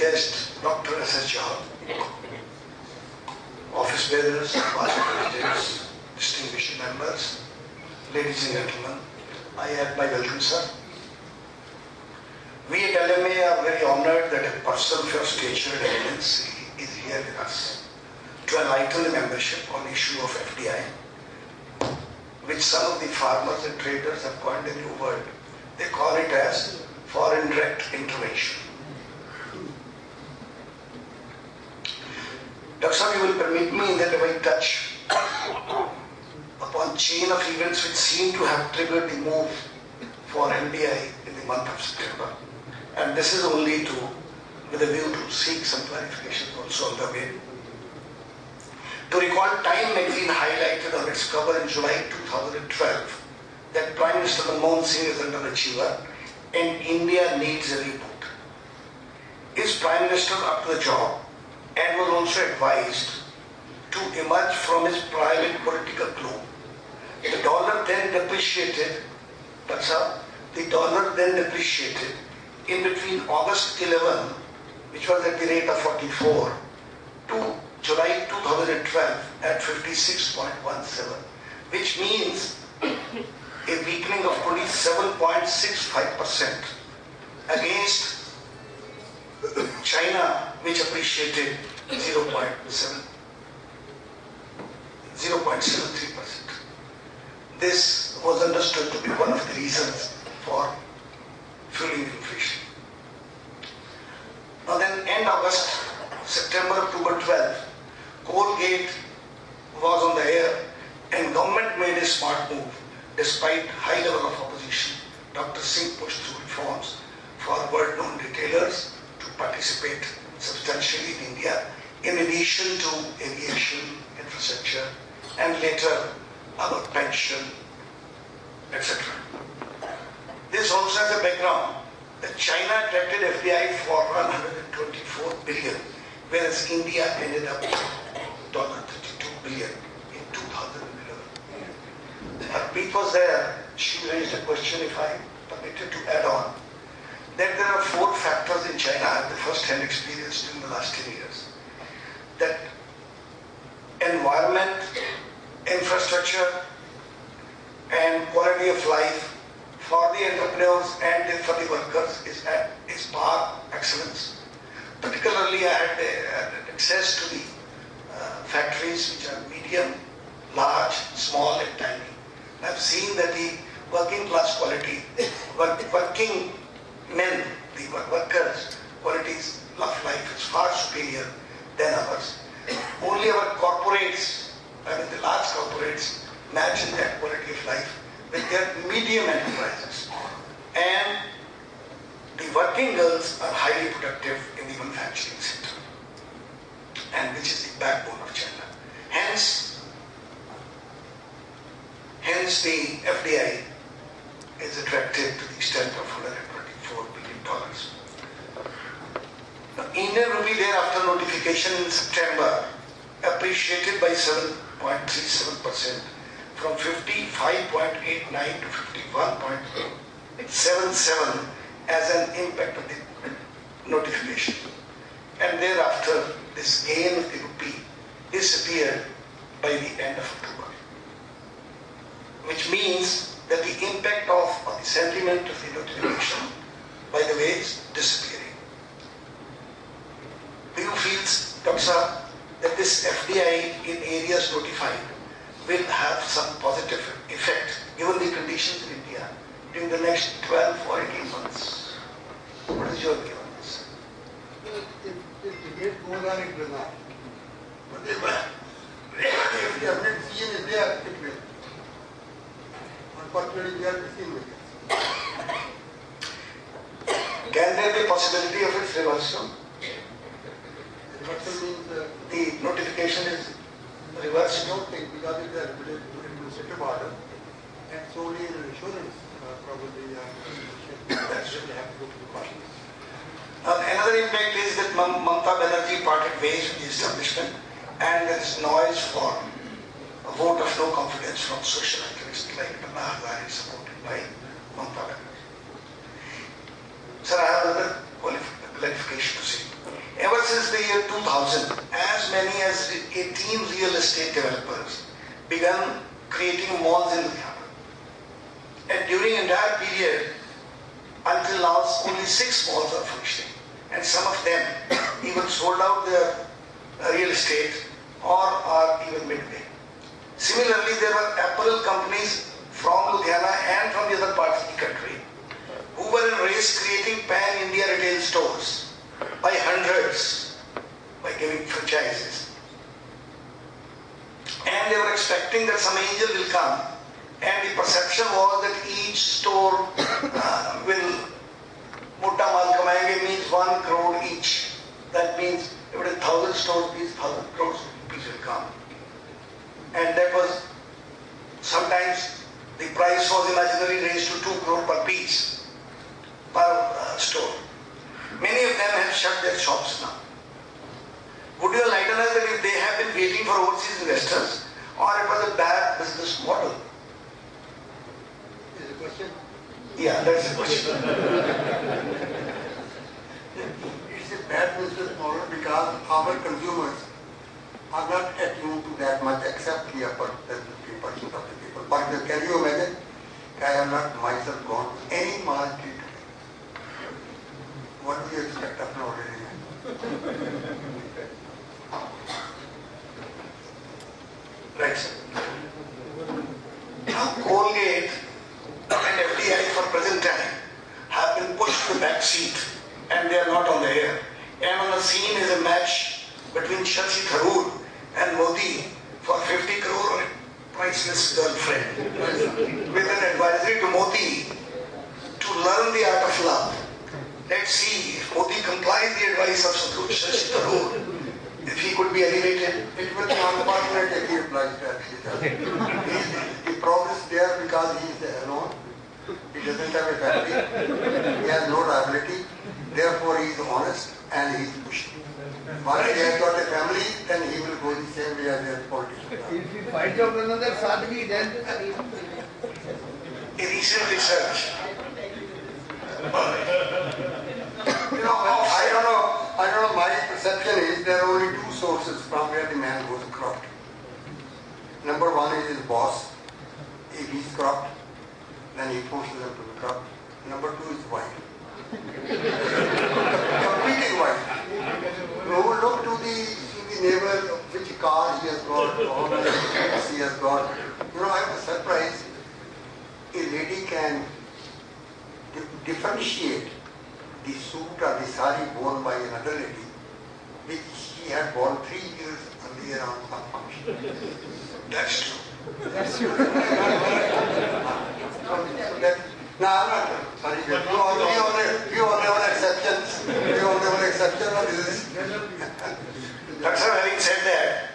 guest, Dr. S.S. Jha, office bearers, past representatives, distinguished members, ladies and gentlemen, I add my welcome, sir. We at LMA are very honored that a person of your stature and eminence is here with us to enlighten the membership on the issue of FDI, which some of the farmers and traders have coined a new word. They call it as foreign direct intervention. Dr. Sir, you will permit me that I will touch upon chain of events which seem to have triggered the move for FDI in the month of September. And this is only with a view to seek some clarification also on the way. To recall, Time magazine highlighted on its cover in July 2012 that Prime Minister Manmohan Singh is an underachiever and India needs a reboot. Is Prime Minister up to the job and was also advised to emerge from his private political gloom? The dollar then depreciated, in between August 11, which was at the rate of 44, to July 2012 at 56.17, which means a weakening of 27.65% against China, which appreciated 0.73%. This was understood to be one of the reasons for fueling inflation. Now then, end August, September, October 12, Coalgate was on the air and government made a smart move. Despite high level of opposition, Dr. Singh pushed through reforms for world-known retailers to participate substantially in India, in addition to aviation, infrastructure, and later our pension, etc. This also has a background that China attracted FDI for 124 billion, whereas India ended up with $32 billion in 2011. Harpreet was there. She raised a question, if I permitted to add on, that there are 4 factors in China I have the first-hand experience during the last 10 years. That environment, infrastructure, and quality of life for the entrepreneurs and for the workers is par excellence. Particularly, I had access to the factories which are medium, large, small, and tiny. I've seen that the working class quality, working men, the workers' qualities of life is far superior than ours. Only our corporates, the large corporates, match in that quality of life with their medium enterprises. And the working girls are highly productive in the manufacturing sector, and which is the backbone of China. Hence the FDI is attractive to the extent of $124 billion. Now, Indian rupee thereafter notification in September appreciated by 7.37% from 55.89 to 51.77 as an impact of the notification. And thereafter, this gain of the rupee disappeared by the end of October, which means that the impact of the sentiment of the notification, by the way, is disappearing. Do you feel, Dr. Sir, that this FDI in areas notified will have some positive effect given the conditions in India during the next 12 or 18 months? What is your view on this? If the debate goes on, it will not. But if the definite decision is there, it will. Unfortunately, we are decision makers. Can there be a possibility of its reversal? Reversal means the notification is reversed. I don't think, because it is an administrative order and solely an insurance probably that should have to go to the party. Another impact is that Mamata Banerjee parted ways with the establishment, and there is noise for a vote of no confidence from social activists like Anna Hazare, supported by Mamata Banerjee. Sir, I have another clarification to say. Ever since the year 2000, as many as 18 real estate developers began creating malls in Ludhiana. And during the entire period, until now, only 6 malls are functioning. And some of them even sold out their real estate or are even midway. Similarly, there were apparel companies from Ludhiana and from the other parts of the country who were in race creating pan-India retail stores by hundreds by giving franchises. And they were expecting that some angel will come, and the perception was that each store will Mota mal kamayenge means 1 crore each. That means if it is 1,000 stores, these 1,000 crores rupees will come. And that was, sometimes the price was imaginarily raised to 2 crore per piece, per store. Many of them have shut their shops now. Would you enlighten us that if they have been waiting for overseas investors, or it was a bad business model? Is the question? Yeah, that's the question. It's a bad business model because our consumers are not attuned to that much except the upper 50% of the people. But can you imagine? I have not myself gone to any market. What do you expect of an ordinary man? Right, sir. Now, Colgate and FDI for present time have been pushed to the back seat and they are not on the air. And on the scene is a match between Shashi Tharoor and Modi for 50 crore on a priceless girlfriend with an advisory to Modi to learn the art of love. Let's see if Modi complies the advice of Shashi Tharoor, if he could be elevated. It will be unfortunate if he applies that. He progress there because he is alone. He doesn't have a family. He has no liability. Therefore, he is honest and he is pushed. Once he has got a family, then he will go the same way as a politician. If you find out another sadhvi, then A recent research. I don't know, my perception is there are only 2 sources from where the man goes corrupt. Number 1 is his boss. If he's corrupt, then he forces him to be corrupt. Number 2 is wife. Competing wife. Look to the neighbor, which car he has got, how many kids he has got. I was surprised a lady can differentiate the suit or the sari worn by another lady, which she had worn 3 years earlier on some function. That's true. that's you. No, I'm not sorry. We all have exceptions. We all have exceptions. But sir, having said that,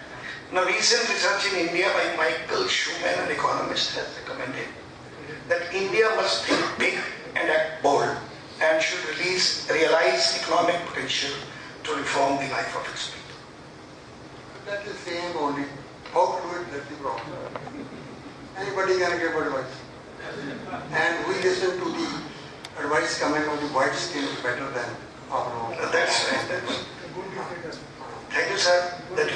now recent research in India by Michael Schumann, an economist, has recommended that India must think big and act bold and should realize economic potential to reform the life of its people. That is saying only how to do it, that's the problem. Anybody can give advice. And we listen to the advice coming from the white skins better than our own. That's right. Thank you, sir, that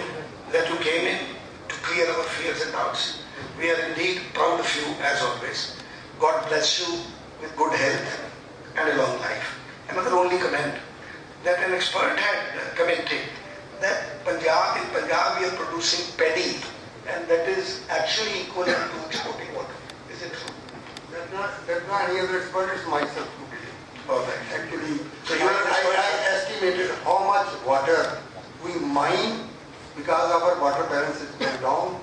you came in to clear our fears and doubts. We are indeed proud of you as always. God bless you with good health and a long life. Another only comment that an expert had commented that in Punjab we are producing paddy, and that is actually equivalent to exporting water. Is it true? That's not any other expert, it's myself who did it. Perfect. Actually, So you are I estimated how much water we mine because our water balance is going down.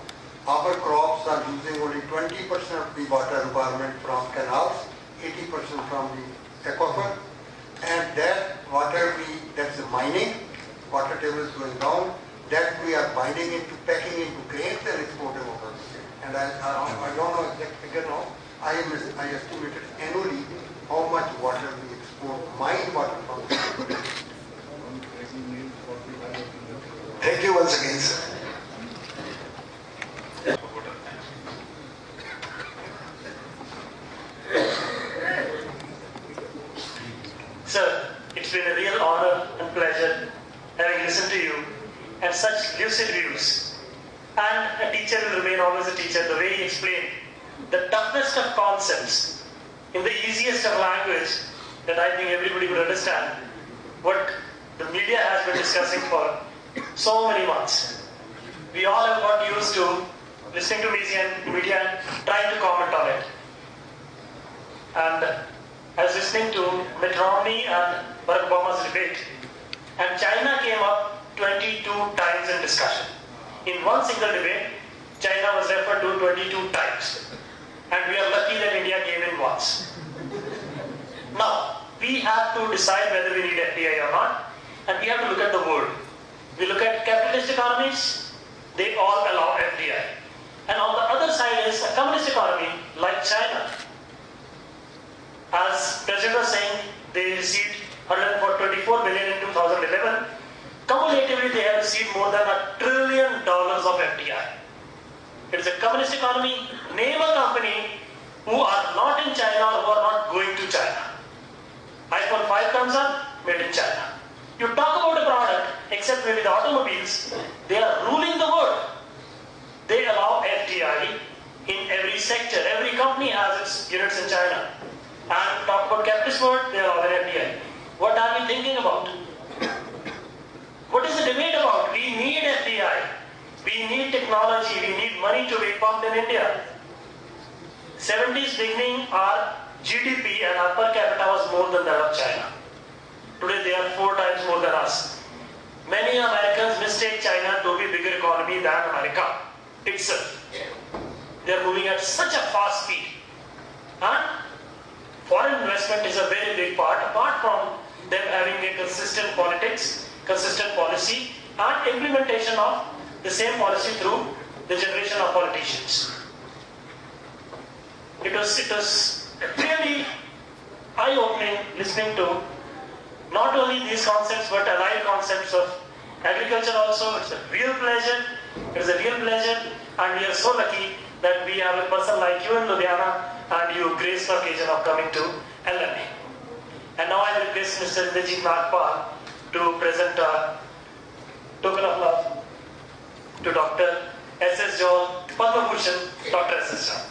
Our crops are using only 20% of the water requirement from canals, 80% from the aquifer, and that water that's mining, water table is going down, that we are binding into, packing into crates and exporting over the state. And I don't know exact figure now. I estimated annually how much water we export, mined water from the state. Thank you once again, sir. Sir, it's been a real honor and pleasure listen to you, and such lucid views. And a teacher will remain always a teacher. The way he explained the toughest of concepts in the easiest of language that I think everybody would understand, what the media has been discussing for so many months. We all have got used to listening to media and trying to comment on it. And I was listening to Mitt Romney and Barack Obama's debate, and China came up 22 times in discussion. In one single debate, China was referred to 22 times. And we are lucky that India came in once. Now, we have to decide whether we need FDI or not, and we have to look at the world. We look at capitalist economies, they all allow FDI. And on the other side is a communist economy like China. As President was saying, they received 124 billion in 2011. Cumulatively, they have received more than $1 trillion of FDI. It is a communist economy. Name a company who are not in China or who are not going to China. iPhone 5 comes up, made in China. You talk about a product, except maybe the automobiles, they are ruling the world. They allow FDI in every sector. Every company has its units in China. And talk about capitalist world, they allow an FDI. What are we thinking about? What is the debate about? We need FDI. We need technology. We need money to be pumped in India. 70s beginning, our GDP and our per capita was more than that of China. Today they are 4 times more than us. Many Americans mistake China to be a bigger economy than America itself. They are moving at such a fast speed. And foreign investment is a very big part, apart from them having a consistent politics, consistent policy, and implementation of the same policy through the generation of politicians. It was really eye-opening listening to not only these concepts but allied concepts of agriculture also. It's a real pleasure. It is a real pleasure, and we are so lucky that we have a person like you in Ludhiana, and you grace the occasion of coming to LMA. And now I request Mr. Indrajit Nagpal to present a token of love to Dr. S.S. John, Padma Bhushan, Dr. S.S. John.